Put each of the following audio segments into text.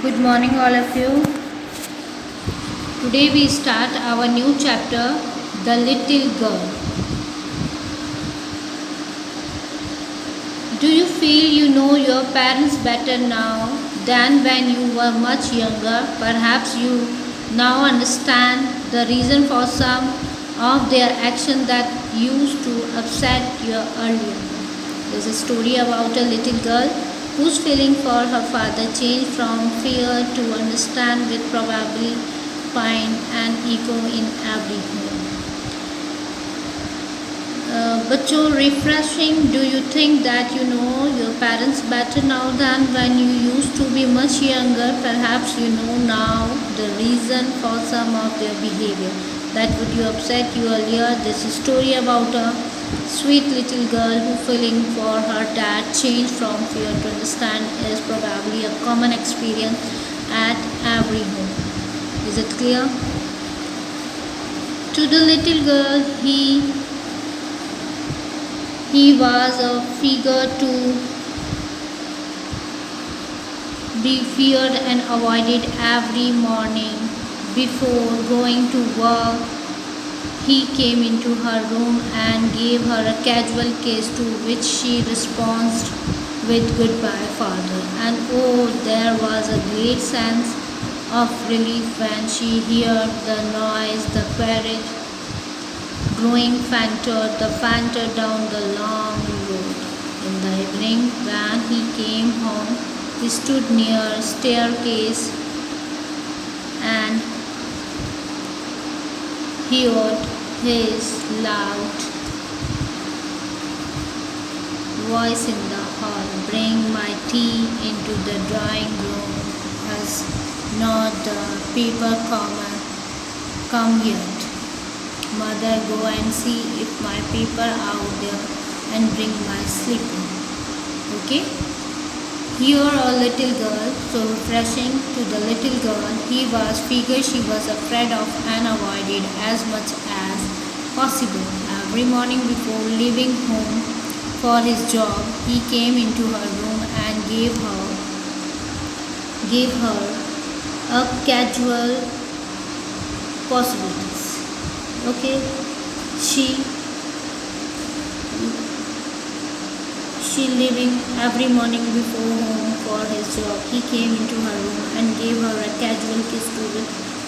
Good morning, all of you. Today we start our new chapter, The Little Girl. Do you feel you know your parents better now than when you were much younger? Perhaps you now understand the reason for some of their actions that used to upset you earlier. There's a story about a little girl whose feeling for her father changed from fear to understand, with probably find an echo in every home. बच्चों, refreshing. Do you think that you know your parents better now than when you used to be much younger? Perhaps you know now the reason for some of their behavior that would you upset you earlier. This is a story about a sweet little girl who feeling for her dad changed from fear to understand is probably a common experience at every home. Is it clear? To the little girl, he was a figure to be feared and avoided every morning. Before going to work, he came into her room and gave her a casual kiss, to which she responded with "Goodbye, father." And oh, there was a great sense of relief when she heard the noise, the carriage growing fainter down the long road. In the evening, when he came home, he stood near a staircase and heard his loud voice in the hall. "Bring my tea into the drawing room. Has not the paper come yet? Mother, go and see if my paper out there and bring my slipper." Okay? Here a little girl, so refreshing to the little girl, he was figure she was afraid of and avoided as much as possible. Every morning before leaving home for his job, he came into her room and gave her a casual possibilities. Okay, she leaving every morning before home for his job. He came into her room and gave her a casual kiss, to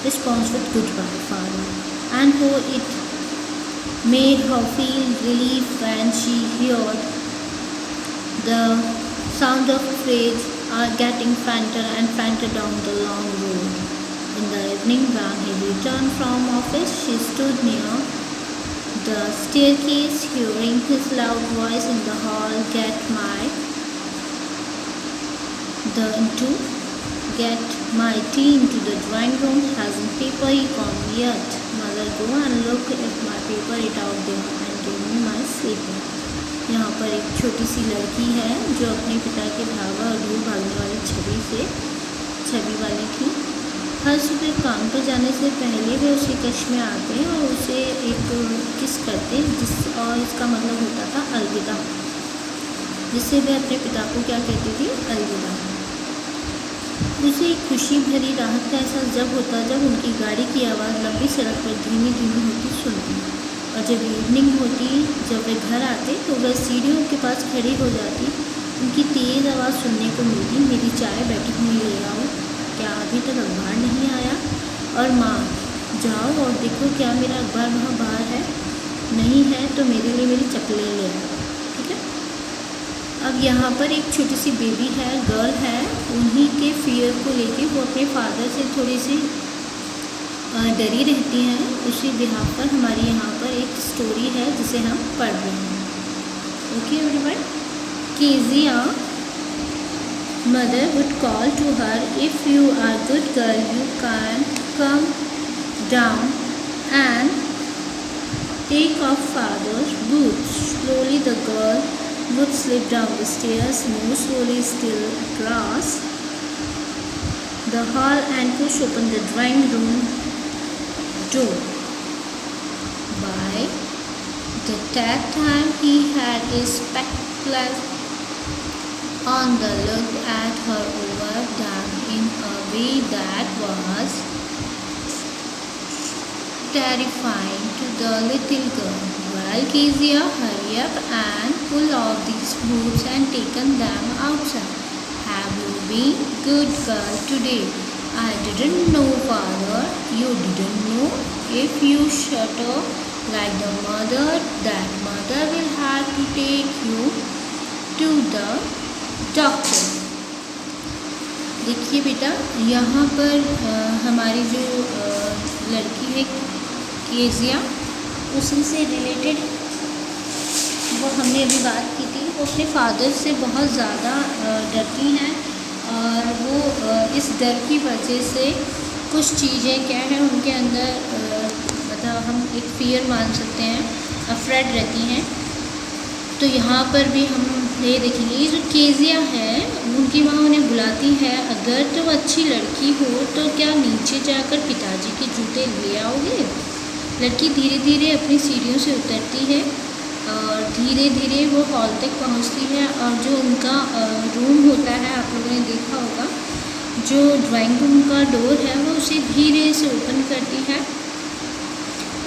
response with "Goodbye, father." And oh, it made her feel relief when she heard the sound of carriage getting fainter and fainter down the long road. In the evening, when he returned from office, she stood near the staircase, hearing his loud voice in the hall, Get my tea into the drawing room. Hasn't paper come yet? Mother, go and look if my paper is out there and give me my slipper." यहाँ पर एक छोटी सी लड़की है जो अपने पिता के भागा और दूर भागने वाली छवि वाली थी। हर सुबह काम पर जाने से पहले वे उसके कक्ष में आते और उसे एक किस करते, और इसका मतलब होता था अलविदा, जिससे वे अपने पिता को क्या कहती थी? अलविदा। उसे एक खुशी भरी राहत का एहसास जब होता जब उनकी गाड़ी की आवाज़ लंबी सड़क पर धीमी धीमी होती सुनती, और जब इवनिंग होती, जब वे घर आते तो वह सीढ़ियों के पास खड़ी हो जाती। उनकी तेज़ आवाज़ सुनने को मिलती, "मेरी चाय बैठी हुई ले आओ, क्या अभी तक अखबार नहीं आया?" और "माँ, जाओ और देखो क्या मेरा अखबार वहाँ बाहर है, नहीं है तो मेरे लिए मेरी चप्पलें ले आओ।" ठीक है। अब यहाँ पर एक छोटी सी बेबी है, गर्ल है, उन्हीं के फियर को लेके वो अपने फादर से थोड़ी सी डरी रहती हैं। उसी बिहाफ पर हमारी यहाँ पर एक स्टोरी है जिसे हम पढ़ रहे हैं। Okay everyone. Kezia mother would call to her, "If you are a good girl, you can come down and take off father's boots." Slowly the girl would slip down the stairs, more slowly still across the hall and push open the drawing room door. By the time he had his spectacles on the look at her over them in a baby that was terrifying to the little girl. Well, Kezia, hurry up and pull off these boots and taken them outside. Have you been good girl today? I didn't know, father. You didn't know? If you shudder like the mother, that mother will have to take you to the doctor. देखिए बेटा, यहाँ पर हमारी जो लड़की है Kezia, उसी से रिलेटेड वो हमने अभी बात की थी। वो अपने फादर से बहुत ज़्यादा डरती हैं और वो इस डर की वजह से कुछ चीज़ें क्या है उनके अंदर मतलब हम एक फियर मान सकते हैं, अफ्रेड रहती हैं। तो यहाँ पर भी हम ये देखेंगे, ये जो केजिया है उनकी माँ उन्हें बुलाती है, अगर तुम अच्छी लड़की हो तो क्या नीचे जाकर पिताजी के जूते ले आओगे। लड़की धीरे धीरे अपनी सीढ़ियों से उतरती है और धीरे धीरे वो हॉल तक पहुंचती है और जो उनका रूम होता है, आप लोगों ने देखा होगा, जो ड्राइंग रूम का डोर है वो उसे धीरे से ओपन करती है।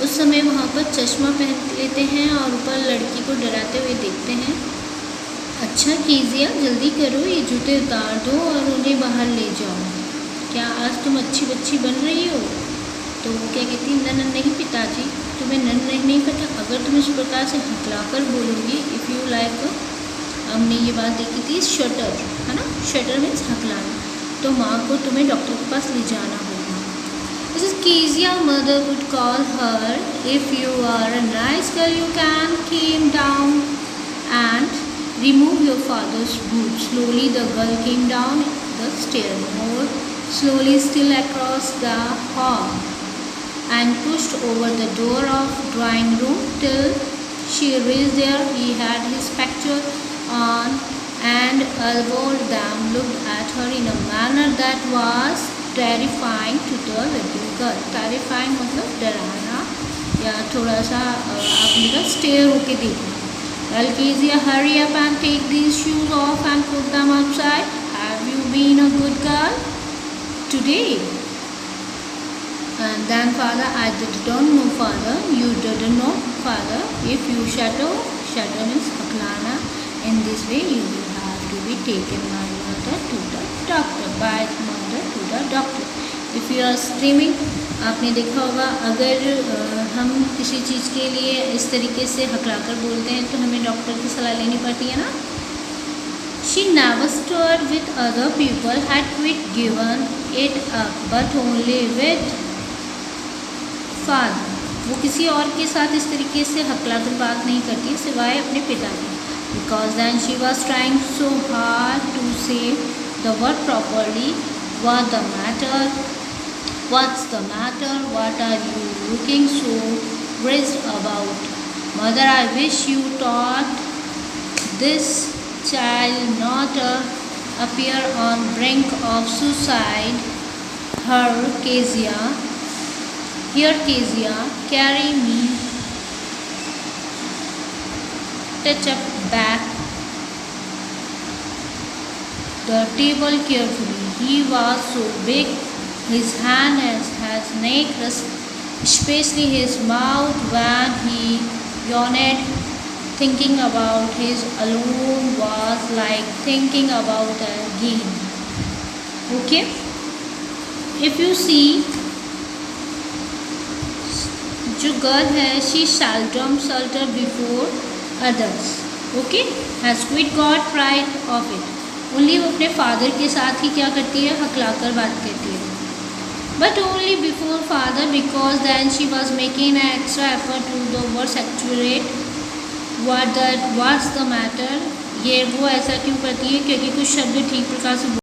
उस समय वहाँ पर चश्मा पहन लेते हैं और ऊपर लड़की को डराते हुए देखते हैं। अच्छा केजिया, जल्दी करो, ये जूते उतार दो और उन्हें बाहर ले जाओ। क्या आज तुम अच्छी बच्ची बन रही हो? तो वो क्या कहती है, नन नहीं पिताजी, तुम्हें नन नहीं पता, अगर तुम इस प्रकार से हकलाकर बोलोगी, इफ़ यू लाइक, हमने ये बात देखी थी शटर, है ना, शटर मीन्स हकलाना, तो माँ को तुम्हें डॉक्टर के पास ले जाना होगा। This is Kezia mother would call her, if you are a nice girl you can came down and remove your father's boots. Slowly the girl came down the stair, more slowly still across the hall, and pushed over the door of drawing room till she reached there. He had his spectacles on and elbowed them, looked at her in a manner that was terrifying to the little girl. Terrifying मतलब डराना या थोड़ा सा आपने stair होके देखना। Well, Kezia, hurry up and take these shoes off and put them outside. Have you been a good girl today? And then father, I don't know father. You didn't know father. If you shudder means haklana. In this way you will have to be taken by mother to the doctor. By mother to the doctor. If you are screaming, आपने देखा होगा अगर हम किसी चीज़ के लिए इस तरीके से हकलाकर बोलते हैं तो हमें डॉक्टर की सलाह लेनी पड़ती है ना। She never stirred with other people, had quit given it up, but only with father. वो किसी और के साथ इस तरीके से हकलाकर बात नहीं करती सिवाय अपने पिता की। Because then she was trying so hard to say the word properly. What's the matter? What's the matter? What are you looking so worried about? Mother, I wish you taught this child not appear on brink of suicide. Her Kezia. Here Kezia, carry me. Touch up back the table carefully. He was so big, his hand has neck, especially his mouth when he yawned. Thinking about his alone was like thinking about a game. Okay? If you see, जो girl है, she seldom shelter before others. Okay? Has quite got pride of it. Only वो अपने father के साथ ही क्या करती है, हकलाकर बात करती है। But only before father, because then she was making an extra effort to the words accurate. What's the matter? ये वो ऐसा क्यों करती है, क्योंकि कुछ शब्द ठीक प्रकार से